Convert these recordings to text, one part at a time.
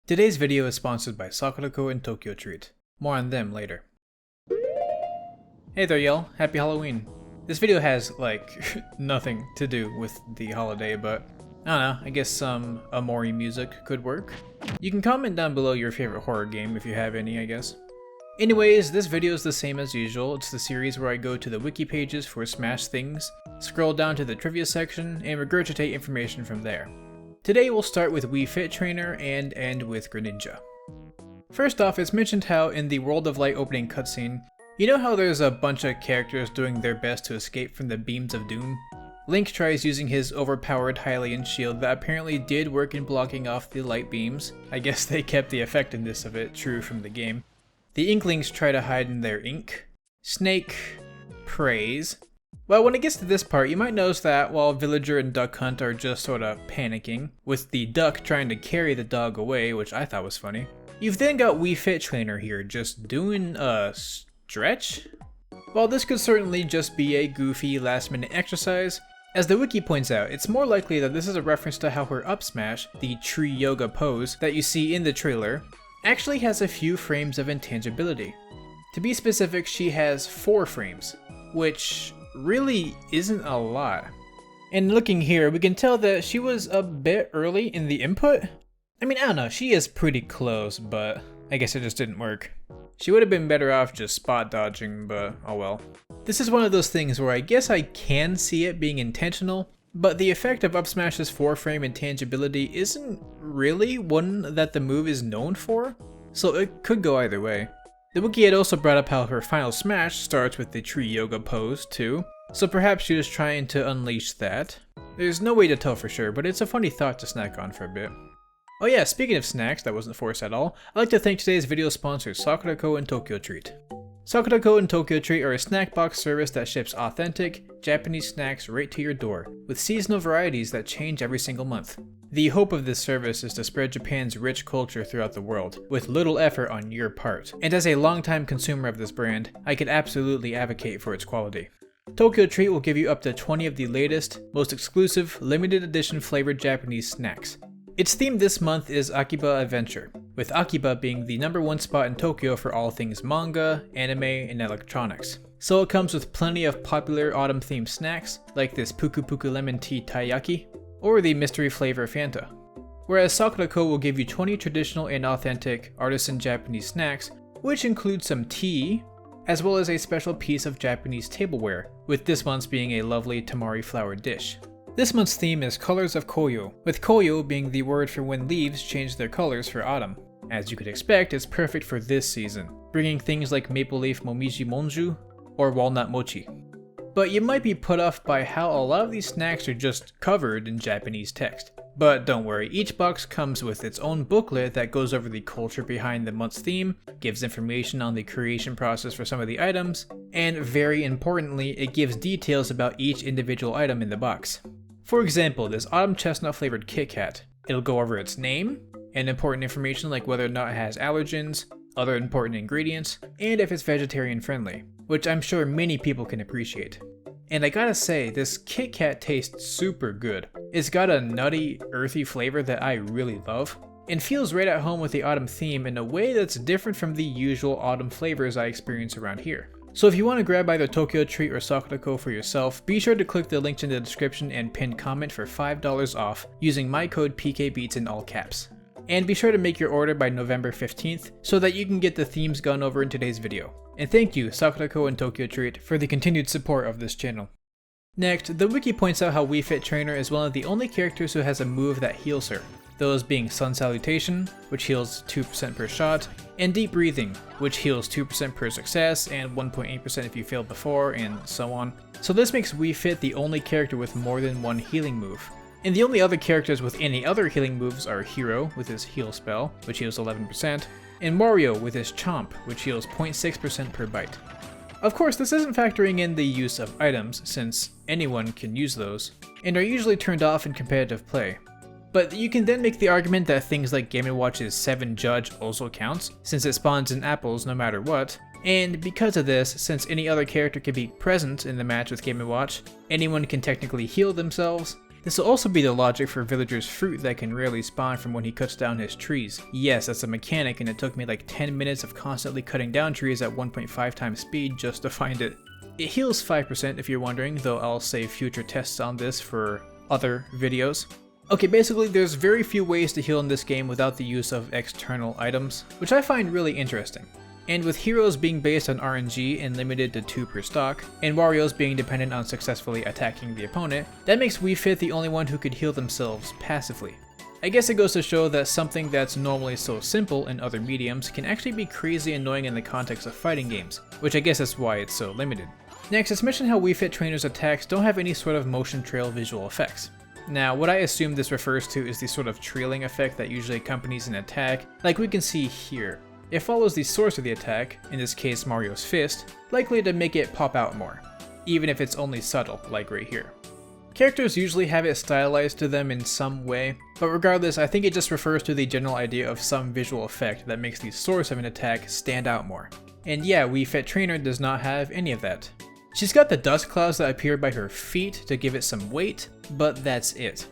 Today's video is sponsored by Sakurako and Tokyo Treat. More on them later. Hey there y'all, happy Halloween. This video has nothing to do with the holiday, but I don't know, I guess some Amori music could work. You can comment down below your favorite horror game if you have any, I guess. Anyways, this video is the same as usual. It's the series where I go to the wiki pages for Smash things, scroll down to the trivia section, and regurgitate information from there. Today we'll start with Wii Fit Trainer and end with Greninja. First off, it's mentioned how in the World of Light opening cutscene, you know how there's a bunch of characters doing their best to escape from the beams of doom? Link tries using his overpowered Hylian shield that apparently did work in blocking off the light beams. I guess they kept the effectiveness of it true from the game. The Inklings try to hide in their ink. Snake prays. Well, when it gets to this part, you might notice that while Villager and Duck Hunt are just sorta panicking, with the duck trying to carry the dog away, which I thought was funny. You've then got Wii Fit Trainer here, just doing a stretch? While this could certainly just be a goofy last-minute exercise, as the wiki points out, it's more likely that this is a reference to how her up smash, the tree yoga pose that you see in the trailer, actually has a few frames of intangibility. To be specific, she has 4 frames, which really isn't a lot. And looking here, we can tell that she was a bit early in the input. I mean, I don't know, she is pretty close, but I guess it just didn't work. She would have been better off just spot dodging, but oh well. This is one of those things where I guess I can see it being intentional, but the effect of up smash's 4-frame intangibility isn't really one that the move is known for, so it could go either way. The wiki had also brought up how her final smash starts with the tree yoga pose too, so perhaps she was trying to unleash that. There's no way to tell for sure, but it's a funny thought to snack on for a bit. Oh yeah, speaking of snacks, that wasn't forced at all, I'd like to thank today's video sponsors Sakurako and Tokyo Treat. Sakurako and Tokyo Treat are a snack box service that ships authentic, Japanese snacks right to your door, with seasonal varieties that change every single month. The hope of this service is to spread Japan's rich culture throughout the world, with little effort on your part. And as a longtime consumer of this brand, I could absolutely advocate for its quality. Tokyo Treat will give you up to 20 of the latest, most exclusive, limited edition flavored Japanese snacks. Its theme this month is Akiba Adventure, with Akiba being the #1 spot in Tokyo for all things manga, anime, and electronics. So it comes with plenty of popular autumn-themed snacks, like this Puku Puku Lemon Tea Taiyaki, or the mystery flavor Fanta. Whereas Sakurako will give you 20 traditional and authentic artisan Japanese snacks, which include some tea, as well as a special piece of Japanese tableware, with this month's being a lovely tamari flower dish. This month's theme is Colors of Koyo, with Koyo being the word for when leaves change their colors for autumn. As you could expect, it's perfect for this season, bringing things like maple leaf momiji monju or walnut mochi. But you might be put off by how a lot of these snacks are just covered in Japanese text. But don't worry, each box comes with its own booklet that goes over the culture behind the month's theme, gives information on the creation process for some of the items, and very importantly, it gives details about each individual item in the box. For example, this autumn chestnut flavored Kit Kat. It'll go over its name, and important information like whether or not it has allergens, other important ingredients, and if it's vegetarian friendly, which I'm sure many people can appreciate. And I gotta say, this Kit Kat tastes super good. It's got a nutty, earthy flavor that I really love, and feels right at home with the autumn theme in a way that's different from the usual autumn flavors I experience around here. So if you want to grab either Tokyo Treat or Sakurako for yourself, be sure to click the link in the description and pinned comment for $5 off using my code PKBeats in all caps. And be sure to make your order by November 15th so that you can get the themes gone over in today's video. And thank you, Sakurako and Tokyo Treat, for the continued support of this channel. Next, the wiki points out how Wii Fit Trainer is one of the only characters who has a move that heals her. Those being Sun Salutation, which heals 2% per shot, and Deep Breathing, which heals 2% per success and 1.8% if you failed before, and so on. So this makes Wii Fit the only character with more than one healing move. And the only other characters with any other healing moves are Hero with his heal spell, which heals 11%, and Mario with his Chomp, which heals 0.6% per bite. Of course, this isn't factoring in the use of items, since anyone can use those, and are usually turned off in competitive play. But you can then make the argument that things like Game & Watch's 7 Judge also counts, since it spawns in apples no matter what, and because of this, since any other character can be present in the match with Game & Watch, anyone can technically heal themselves, This will also be the logic for Villager's fruit that can rarely spawn from when he cuts down his trees. Yes, that's a mechanic, and it took me like 10 minutes of constantly cutting down trees at 1.5 times speed just to find it. It heals 5% if you're wondering, though I'll save future tests on this for other videos. Okay, basically there's very few ways to heal in this game without the use of external items, which I find really interesting. And with heroes being based on RNG and limited to 2 per stock, and Wario's being dependent on successfully attacking the opponent, that makes Wii Fit the only one who could heal themselves passively. I guess it goes to show that something that's normally so simple in other mediums can actually be crazy annoying in the context of fighting games, which I guess is why it's so limited. Next, let's mention how Wii Fit Trainer's attacks don't have any sort of motion trail visual effects. Now, what I assume this refers to is the sort of trailing effect that usually accompanies an attack, like we can see here. It follows the source of the attack, in this case Mario's fist, likely to make it pop out more, even if it's only subtle, like right here. Characters usually have it stylized to them in some way, but regardless, I think it just refers to the general idea of some visual effect that makes the source of an attack stand out more. And yeah, Wii Fit Trainer does not have any of that. She's got the dust clouds that appear by her feet to give it some weight, but that's it.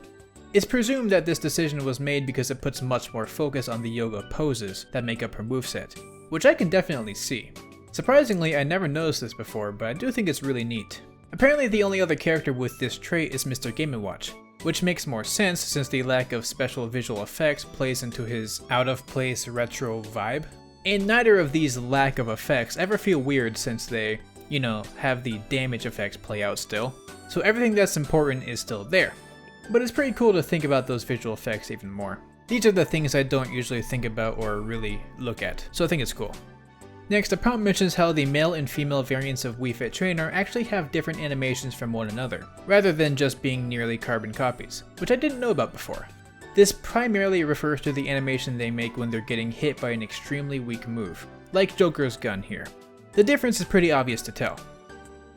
It's presumed that this decision was made because it puts much more focus on the yoga poses that make up her moveset, which I can definitely see. Surprisingly, I never noticed this before, but I do think it's really neat. Apparently the only other character with this trait is Mr. Game & Watch, which makes more sense since the lack of special visual effects plays into his out-of-place retro vibe. And neither of these lack of effects ever feel weird since they, have the damage effects play out still. So everything that's important is still there. But it's pretty cool to think about those visual effects even more. These are the things I don't usually think about or really look at, so I think it's cool. Next, the prompt mentions how the male and female variants of Wii Fit Trainer actually have different animations from one another, rather than just being nearly carbon copies, which I didn't know about before. This primarily refers to the animation they make when they're getting hit by an extremely weak move, like Joker's gun here. The difference is pretty obvious to tell.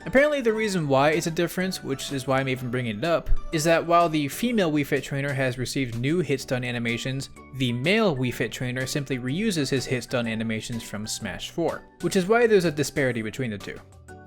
Apparently the reason why it's a difference, which is why I'm even bringing it up, is that while the female Wii Fit Trainer has received new hit stun animations, the male Wii Fit Trainer simply reuses his hit stun animations from Smash 4, which is why there's a disparity between the two.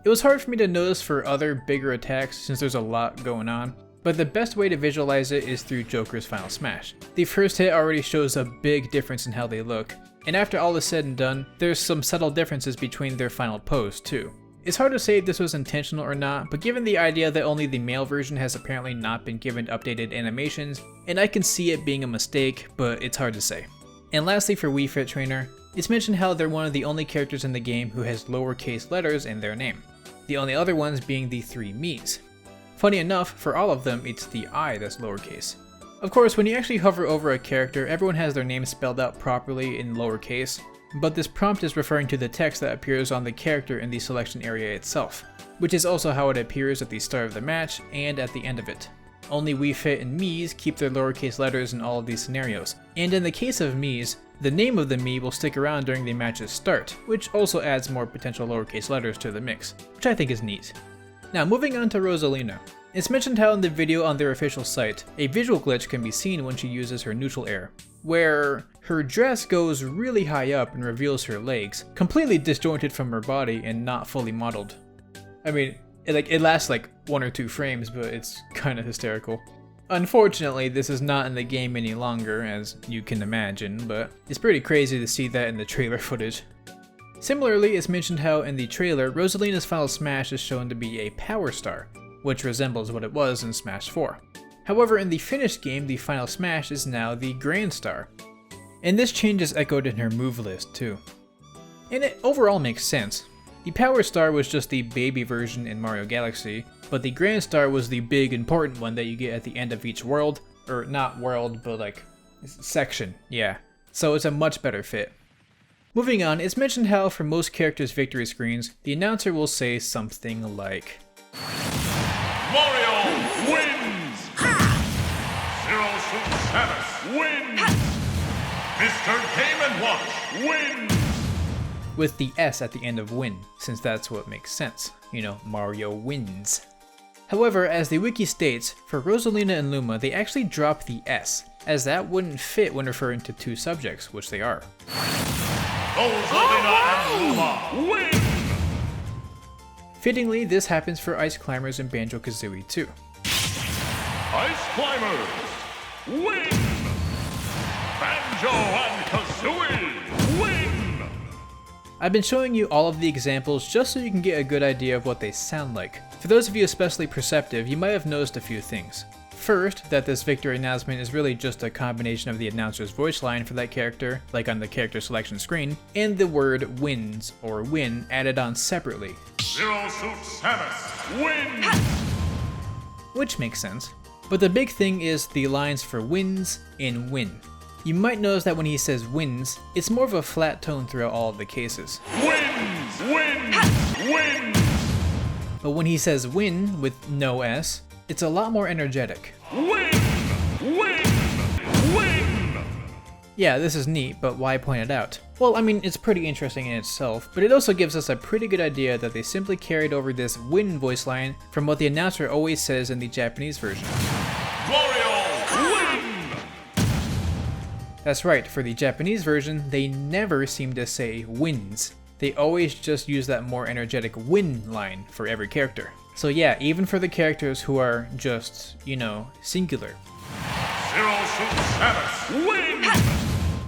It was hard for me to notice for other bigger attacks since there's a lot going on, but the best way to visualize it is through Joker's final smash. The first hit already shows a big difference in how they look, and after all is said and done, there's some subtle differences between their final pose too. It's hard to say if this was intentional or not, but given the idea that only the male version has apparently not been given updated animations, and I can see it being a mistake, but it's hard to say. And lastly for Wii Fit Trainer, it's mentioned how they're one of the only characters in the game who has lowercase letters in their name, the only other ones being the 3 Miis. Funny enough, for all of them, it's the I that's lowercase. Of course, when you actually hover over a character, everyone has their name spelled out properly in lowercase, but this prompt is referring to the text that appears on the character in the selection area itself, which is also how it appears at the start of the match and at the end of it. Only Wii Fit and Miis keep their lowercase letters in all of these scenarios, and in the case of Miis, the name of the Mii will stick around during the match's start, which also adds more potential lowercase letters to the mix, which I think is neat. Now moving on to Rosalina. It's mentioned how in the video on their official site, a visual glitch can be seen when she uses her neutral air, where her dress goes really high up and reveals her legs, completely disjointed from her body and not fully modeled. I mean, it lasts like 1 or 2 frames, but it's kinda hysterical. Unfortunately, this is not in the game any longer, as you can imagine, but it's pretty crazy to see that in the trailer footage. Similarly, it's mentioned how in the trailer, Rosalina's final smash is shown to be a power star, which resembles what it was in Smash 4. However, in the finished game, the final smash is now the Grand Star. And this change is echoed in her move list too. And it overall makes sense. The Power Star was just the baby version in Mario Galaxy, but the Grand Star was the big important one that you get at the end of each world, or not world, but like section, yeah. So it's a much better fit. Moving on, it's mentioned how for most characters' victory screens, the announcer will say something like, Mario wins! Zero Suit Samus wins! Mr. Game & Watch wins! With the S at the end of win, since that's what makes sense. Mario wins. However, as the wiki states, for Rosalina and Luma, they actually drop the S, as that wouldn't fit when referring to 2 subjects, which they are. Rosalina and Luma win! Fittingly, this happens for Ice Climbers and Banjo-Kazooie too. Ice Climbers, win! Banjo and Kazooie, win! I've been showing you all of the examples just so you can get a good idea of what they sound like. For those of you especially perceptive, you might have noticed a few things. First, that this victory announcement is really just a combination of the announcer's voice line for that character, like on the character selection screen, and the word wins, or win, added on separately. Zero Suit Samus, win! Which makes sense. But the big thing is the lines for wins and win. You might notice that when he says wins, it's more of a flat tone throughout all of the cases. Wins! Wins! Wins! But when he says win with no S, it's a lot more energetic. Win! Win! Win! Yeah, this is neat, but why point it out? Well, I mean, it's pretty interesting in itself, but it also gives us a pretty good idea that they simply carried over this win voice line from what the announcer always says in the Japanese version. Wario, win! That's right, for the Japanese version, they never seem to say wins. They always just use that more energetic win line for every character. So yeah, even for the characters who are just, singular. Zero Suit Samus, win!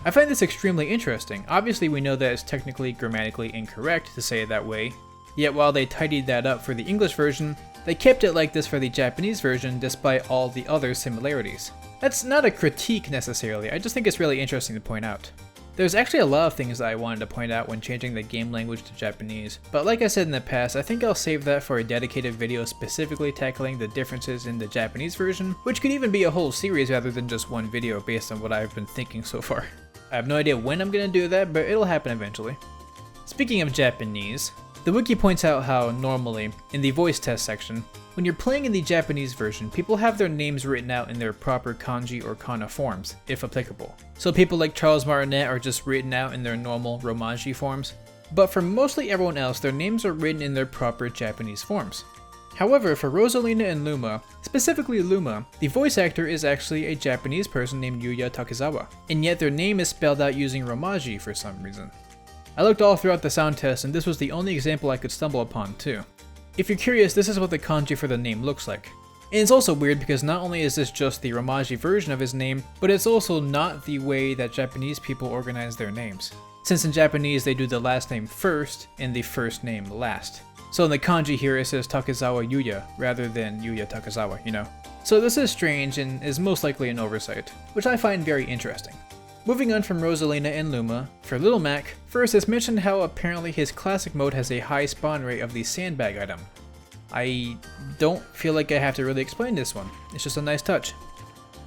I find this extremely interesting. Obviously we know that it's technically grammatically incorrect to say it that way, yet while they tidied that up for the English version, they kept it like this for the Japanese version despite all the other similarities. That's not a critique necessarily, I just think it's really interesting to point out. There's actually a lot of things that I wanted to point out when changing the game language to Japanese, but like I said in the past, I think I'll save that for a dedicated video specifically tackling the differences in the Japanese version, which could even be a whole series rather than just one video based on what I've been thinking so far. I have no idea when I'm gonna do that, but it'll happen eventually. Speaking of Japanese, the wiki points out how normally, in the voice test section, when you're playing in the Japanese version, people have their names written out in their proper kanji or kana forms, if applicable. So people like Charles Martinet are just written out in their normal romaji forms, but for mostly everyone else, their names are written in their proper Japanese forms. However, for Rosalina and Luma, specifically Luma, the voice actor is actually a Japanese person named Yuya Takezawa, and yet their name is spelled out using romaji for some reason. I looked all throughout the sound test and this was the only example I could stumble upon too. If you're curious, this is what the kanji for the name looks like. And it's also weird because not only is this just the romaji version of his name, but it's also not the way that Japanese people organize their names. Since in Japanese they do the last name first and the first name last. So in the kanji here it says Takezawa Yuya rather than Yuya Takezawa, So this is strange and is most likely an oversight, which I find very interesting. Moving on from Rosalina and Luma, for Little Mac, first it's mentioned how apparently his classic mode has a high spawn rate of the sandbag item. I don't feel like I have to really explain this one, it's just a nice touch.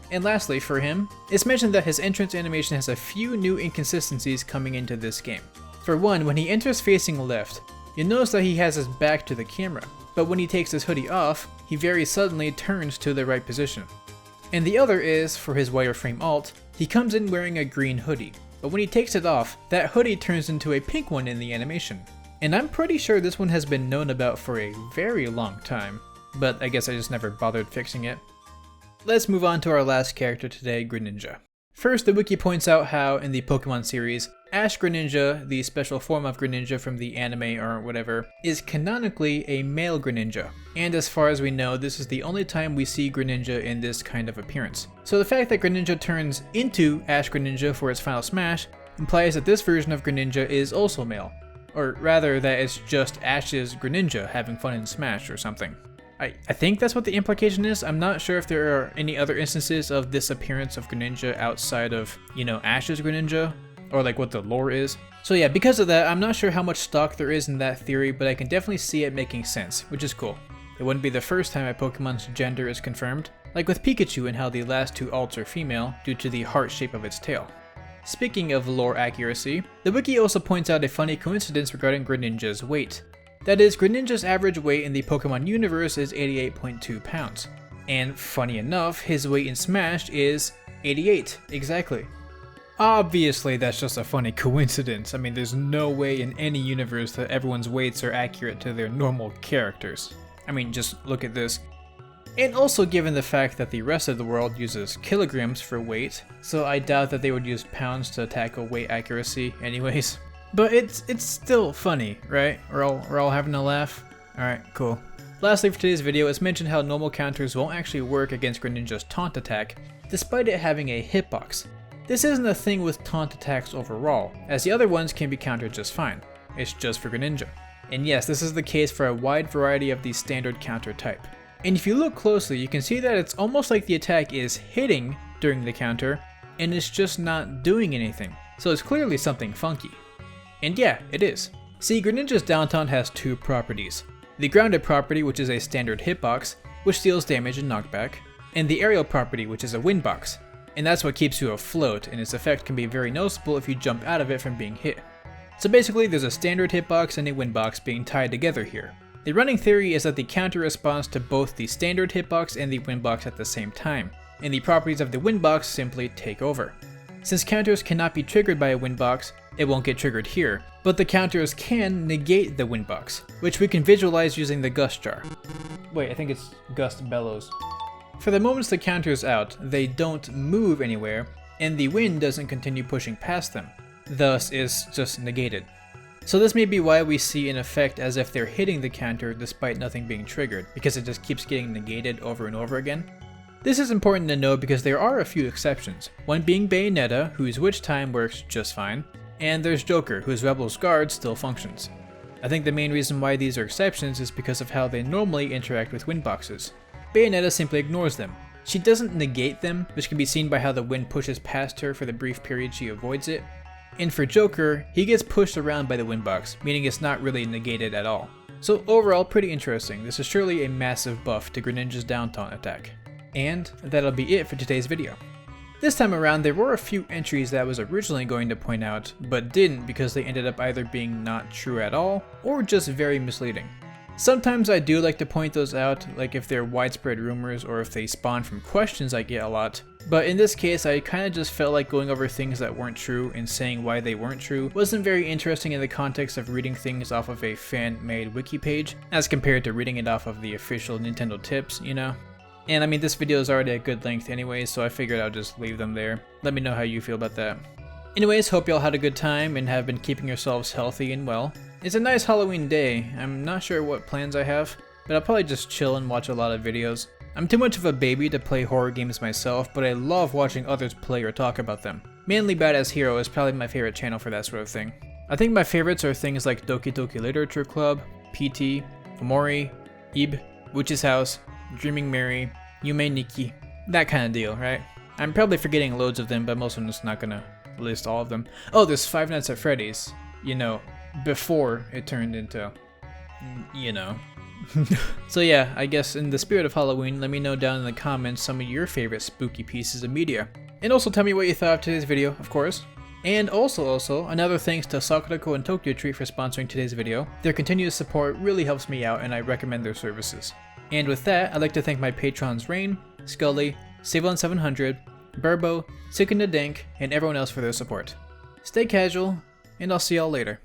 And lastly, for him, it's mentioned that his entrance animation has a few new inconsistencies coming into this game. For one, when he enters facing left, you'll notice that he has his back to the camera, but when he takes his hoodie off, he very suddenly turns to the right position. And the other is, for his wireframe alt, he comes in wearing a green hoodie, but when he takes it off, that hoodie turns into a pink one in the animation. And I'm pretty sure this one has been known about for a very long time, but I guess I just never bothered fixing it. Let's move on to our last character today, Greninja. First, the wiki points out how, in the Pokemon series, Ash Greninja, the special form of Greninja from the anime or whatever, is canonically a male Greninja. And as far as we know, this is the only time we see Greninja in this kind of appearance. So the fact that Greninja turns into Ash Greninja for its final smash implies that this version of Greninja is also male. Or rather, that it's just Ash's Greninja having fun in Smash or something. I think that's what the implication is. I'm not sure if there are any other instances of this appearance of Greninja outside of, Ash's Greninja, or like what the lore is. So yeah, because of that, I'm not sure how much stock there is in that theory, but I can definitely see it making sense, which is cool. It wouldn't be the first time a Pokemon's gender is confirmed, like with Pikachu and how the last two alts are female due to the heart shape of its tail. Speaking of lore accuracy, the wiki also points out a funny coincidence regarding Greninja's weight. That is, Greninja's average weight in the Pokemon universe is 88.2 pounds. And funny enough, his weight in Smash is 88, exactly. Obviously that's just a funny coincidence. I mean, there's no way in any universe that everyone's weights are accurate to their normal characters. I mean, just look at this. And also given the fact that the rest of the world uses kilograms for weight, so I doubt that they would use pounds to tackle weight accuracy anyways. But it's still funny, right? We're all having a laugh? Alright, cool. Lastly for today's video, it's mentioned how normal counters won't actually work against Greninja's taunt attack, despite it having a hitbox. This isn't a thing with taunt attacks overall, as the other ones can be countered just fine. It's just for Greninja. And yes, this is the case for a wide variety of the standard counter type. And if you look closely, you can see that it's almost like the attack is hitting during the counter, and it's just not doing anything. So it's clearly something funky. And yeah, it is. See, Greninja's down taunt has two properties. The grounded property, which is a standard hitbox, which deals damage and knockback, and the aerial property, which is a windbox. And that's what keeps you afloat, and its effect can be very noticeable if you jump out of it from being hit. So basically, there's a standard hitbox and a windbox being tied together here. The running theory is that the counter responds to both the standard hitbox and the windbox at the same time, and the properties of the windbox simply take over. Since counters cannot be triggered by a windbox, it won't get triggered here, but the counters can negate the windbox, which we can visualize using the gust jar. Wait, I think it's gust bellows. For the moments the counter is out, they don't move anywhere, and the wind doesn't continue pushing past them, thus is just negated. So this may be why we see an effect as if they're hitting the counter despite nothing being triggered, because it just keeps getting negated over and over again. This is important to know because there are a few exceptions, one being Bayonetta, whose witch time works just fine, and there's Joker, whose Rebel's Guard still functions. I think the main reason why these are exceptions is because of how they normally interact with windboxes. Bayonetta simply ignores them. She doesn't negate them, which can be seen by how the wind pushes past her for the brief period she avoids it. And for Joker, he gets pushed around by the windbox, meaning it's not really negated at all. So overall, pretty interesting. This is surely a massive buff to Greninja's down taunt attack. And that'll be it for today's video. This time around, there were a few entries that I was originally going to point out, but didn't because they ended up either being not true at all, or just very misleading. Sometimes I do like to point those out, like if they're widespread rumors or if they spawn from questions I get a lot, but in this case I kinda just felt like going over things that weren't true and saying why they weren't true wasn't very interesting in the context of reading things off of a fan-made wiki page, as compared to reading it off of the official Nintendo tips, you know? And I mean, this video is already at good length anyway, so I figured I'll just leave them there. Let me know how you feel about that. Anyways, hope y'all had a good time and have been keeping yourselves healthy and well. It's a nice Halloween day. I'm not sure what plans I have, but I'll probably just chill and watch a lot of videos. I'm too much of a baby to play horror games myself, but I love watching others play or talk about them. Mainly Badass Hero is probably my favorite channel for that sort of thing. I think my favorites are things like Doki Doki Literature Club, PT, Omori, Ib, Witch's House, Dreaming Mary, Yume Nikki, that kind of deal, right? I'm probably forgetting loads of them, but most of them just not gonna list all of them. Oh, there's Five Nights at Freddy's, you know, before it turned into, you know. So yeah, I guess in the spirit of Halloween, let me know down in the comments some of your favorite spooky pieces of media. And also tell me what you thought of today's video, of course. And also, another thanks to Sakurako and Tokyo Treat for sponsoring today's video. Their continuous support really helps me out and I recommend their services. And with that, I'd like to thank my patrons Rain, Scully, Savon700, Burbo, Sick and the Dank, and everyone else for their support. Stay casual, and I'll see y'all later.